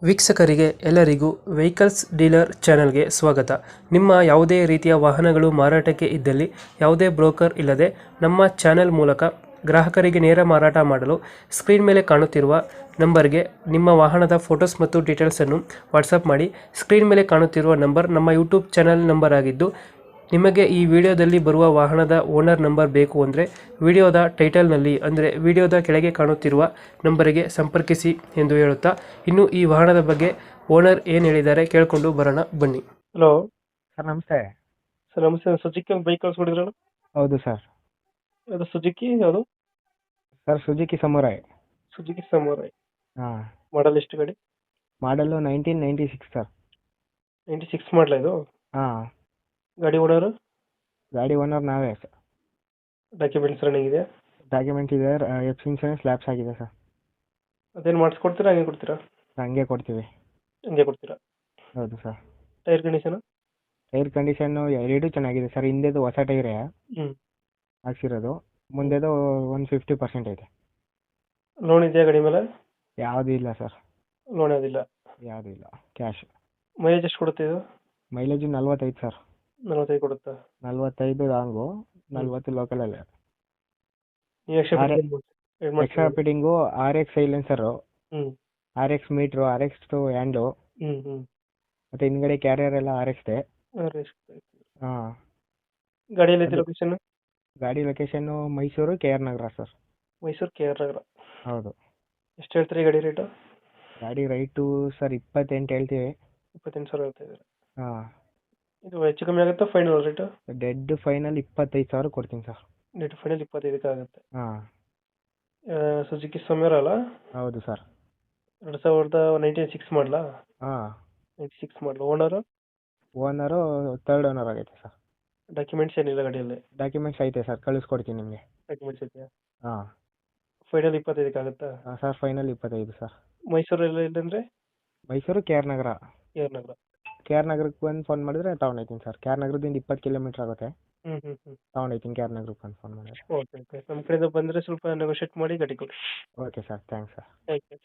ವೀಕ್ಷಕರಿಗೆ ಎಲ್ಲರಿಗೂ vehicles dealer ಚಾನೆಲ್ಗೆ ಸ್ವಾಗತ. ನಿಮ್ಮ ಯಾವುದೇ ರೀತಿಯ ವಾಹನಗಳು ಮಾರಾಟಕ್ಕೆ ಇದ್ದಲ್ಲಿ ಯಾವುದೇ ಬ್ರೋಕರ್ ಇಲ್ಲದೆ ನಮ್ಮ ಚಾನೆಲ್ ಮೂಲಕ ಗ್ರಾಹಕರಿಗೆ ನೇರ ಮಾರಾಟ ಮಾಡಲು ಸ್ಕ್ರೀನ್ ಮೇಲೆ ಕಾಣುತ್ತಿರುವ ನಂಬರ್ಗೆ ನಿಮ್ಮ ವಾಹನದ ಫೋಟೋಸ್ ಮತ್ತು ಡೀಟೇಲ್ಸನ್ನು ವಾಟ್ಸಪ್ ಮಾಡಿ. ಸ್ಕ್ರೀನ್ ಮೇಲೆ ಕಾಣುತ್ತಿರುವ ನಂಬರ್ ನಮ್ಮ ಯೂಟ್ಯೂಬ್ ಚಾನೆಲ್ ನಂಬರ್ ಆಗಿದ್ದು, ನಿಮಗೆ ಈ ವಿಡಿಯೋದಲ್ಲಿ ಬರುವ ವಾಹನದ ಓನರ್ ನಂಬರ್ ಬೇಕು ಅಂದರೆ ವಿಡಿಯೋದ ಟೈಟಲ್ನಲ್ಲಿ ಅಂದರೆ ವಿಡಿಯೋದ ಕೆಳಗೆ ಕಾಣುತ್ತಿರುವ ನಂಬರಿಗೆ ಸಂಪರ್ಕಿಸಿ ಎಂದು ಹೇಳುತ್ತಾ, ಇನ್ನು ಈ ವಾಹನದ ಬಗ್ಗೆ ಓನರ್ ಏನು ಹೇಳಿದ್ದಾರೆ ಕೇಳಿಕೊಂಡು ಬರೋಣ ಬನ್ನಿ. ಹಲೋ ಸರ್ ನಮಸ್ತೆ. ಸರ್, ನಮಸ್ತೆ. ಸುಜುಕಿ ಒಂದು ಬೈಕ್ ಕಳಿಸ್ಕೊಡಿದ್ರಲ್ಲ, ಹೌದು ಸರ್. ಅದು ಸುಜುಕಿ ಯಾವುದು? Sir Suzuki samurai. Suzuki samurai. ಹಾಂ, ಮಾಡಲ್ ಎಷ್ಟು ಗಾಡಿ? ಮಾಡಲು 1996 ಸರ್. 96 ಮಾಡಲ ಇದು? ಹಾಂ. ಗಾಡಿ ಓನರು? ಗಾಡಿ ಓನರ್ ನಾವೇ ಸರ್. ಡಾಕ್ಯುಮೆಂಟ್ಸ್ ರನ್ನಿಂಗ್ ಇದೆ? ಡಾಕ್ಯುಮೆಂಟ್ ಇದೆ, ಎಫ್ ಇನ್ಸೂರೆನ್ಸ್ ಲ್ಯಾಪ್ಸ್ ಆಗಿದೆ ಸರ್. ಅದೇನು ಮಾಡಿಸ್ಕೊಡ್ತೀರಾ ಹಂಗೆ ಕೊಡ್ತೀರಾ? ಹಂಗೆ ಕೊಡ್ತೀವಿ. ಹಂಗೆ ಕೊಡ್ತೀರಾ? ಹೌದು sir. Tyre condition? Tyre condition ಎರಡೂ ಚೆನ್ನಾಗಿದೆ ಸರ್. ಹಿಂದೆದು ಹೊಸ ಟೈರೇ ಹ್ಞೂ. ಹಾಕ್ಸಿರೋದು, ಮುಂದೆದು ಒಂದು 50% ಐತೆ. ಲೋನ್ ಇದೆಯಾ ಗಾಡಿ ಮೇಲೆ? ಯಾವುದೂ ಇಲ್ಲ ಸರ್. ಲೋನ್ ಯಾವುದಿಲ್ಲ? ಯಾವುದೂ ಇಲ್ಲ, ಕ್ಯಾಶ್. ಮೈಲೇಜ್ ಎಷ್ಟು ಕೊಡುತ್ತೆ ಇದು? Mileage 45 sir. 45 ಕೊಡುತ್ತಾ? 45 ಲಾಂಗು, 40 ಲೋಕಲಲ್ಲೇ. ನೀವು ಎಕ್ಸ್ಟ್ರಾ ಫಿಟ್ಟಿಂಗು RX ಸೈಲೆನ್ಸರು, ಹ್ಞೂ RX ಮೀಟ್ರು, RX ಹ್ಯಾಂಡು, ಹ್ಞೂ ಹ್ಞೂ. ಮತ್ತು ಹಿಂದ್ಗಡೆ ಕ್ಯಾರಿಯರ್ ಎಲ್ಲ RX ದೆ. ಹಾಂ. ಗಾಡಿಯಲ್ಲಿ ಐತೆ ಲೊಕೇಶನ್? ಗಾಡಿ ಲೊಕೇಶನ್ನು ಮೈಸೂರು KR ನಗರ ಸರ್. ಮೈಸೂರು KR ನಗರ. ಹೌದು. ಎಷ್ಟು ಹೇಳ್ತೀರಿ ಗಾಡಿ ರೇಟು? ಗಾಡಿ ರೈಟು ಸರ್ 28 ಹೇಳ್ತೀವಿ. 28,000 ಹೇಳ್ತಾ ಇದ್ದೀರಾ? ಹಾಂ. ಇದು ಹೆಚ್ಚು ಕಮ್ಮಿ ಆಗುತ್ತಾ ಫೈನಲ್ ರೇಟು? ಡೆಡ್ ಫೈನಲ್ 25,000 ಕೊಡ್ತೀನಿ ಸರ್. ನೆಟ್ ಫೈನಲ್ 25ಕ್ಕೆ ಆಗುತ್ತೆ. ಹಾಂ. ಸುಜುಕಿ ಸಮೀರ ಅಲ್ಲ? ಹೌದು ಸರ್. 2096 ಮಾಡಲಾ? ಹಾಂ. 96 ಮಾಡಲು. ಓನರು? ಓನರು ಥರ್ಡ್ ಓನರ್ ಆಗೈತೆ ಸರ್. ಡಾಕ್ಯುಮೆಂಟ್ಸ್ ಏನಿಲ್ಲ ಗಾಡಿಯಲ್ಲಿ? ಡಾಕ್ಯುಮೆಂಟ್ಸ್ ಐತೆ ಸರ್, ಕಳಿಸ್ಕೊಡ್ತೀನಿ ನಿಮಗೆ. ಡಾಕ್ಯುಮೆಂಟ್ಸ್ ಇದೆಯಾ? ಹಾಂ. ಫೈನಲ್ 25ಕ್ಕೆ ಆಗುತ್ತಾ? ಹಾಂ ಸರ್, ಫೈನಲ್ 25 ಸರ್. ಮೈಸೂರಲ್ಲಿ ಇಲ್ಲಂದರೆ? ಮೈಸೂರು KR ನಗರ. KR ನಗರ. KR ನಗರಕ್ಕೆ ಬಂದು ಫೋನ್ ಮಾಡಿದ್ರೆ ತೊಗೊಂಡೋಗ್ತೀನಿ ಸರ್. KR ನಗರದಿಂದ 20 ಕಿಲೋಮೀಟ್ರ್ ಆಗುತ್ತೆ. ಹ್ಞೂ ಹ್ಞೂ ಹ್ಞೂ. ತೊಗೊಂಡೋಗ್ತೀನಿ KR ನಗರಕ್ಕೆ ಬಂದು ಫೋನ್ ಮಾಡಿದ್ರೆ. Okay okay. ನಮ್ಮ ಕಡೆಯಿಂದ ಬಂದರೆ ಸ್ವಲ್ಪ ನೆಗೋಷಿಯೇಟ್ ಮಾಡಿ ಗಾಡಿ ಕೊಡಿ. Okay sir, thanks sir. Thank you.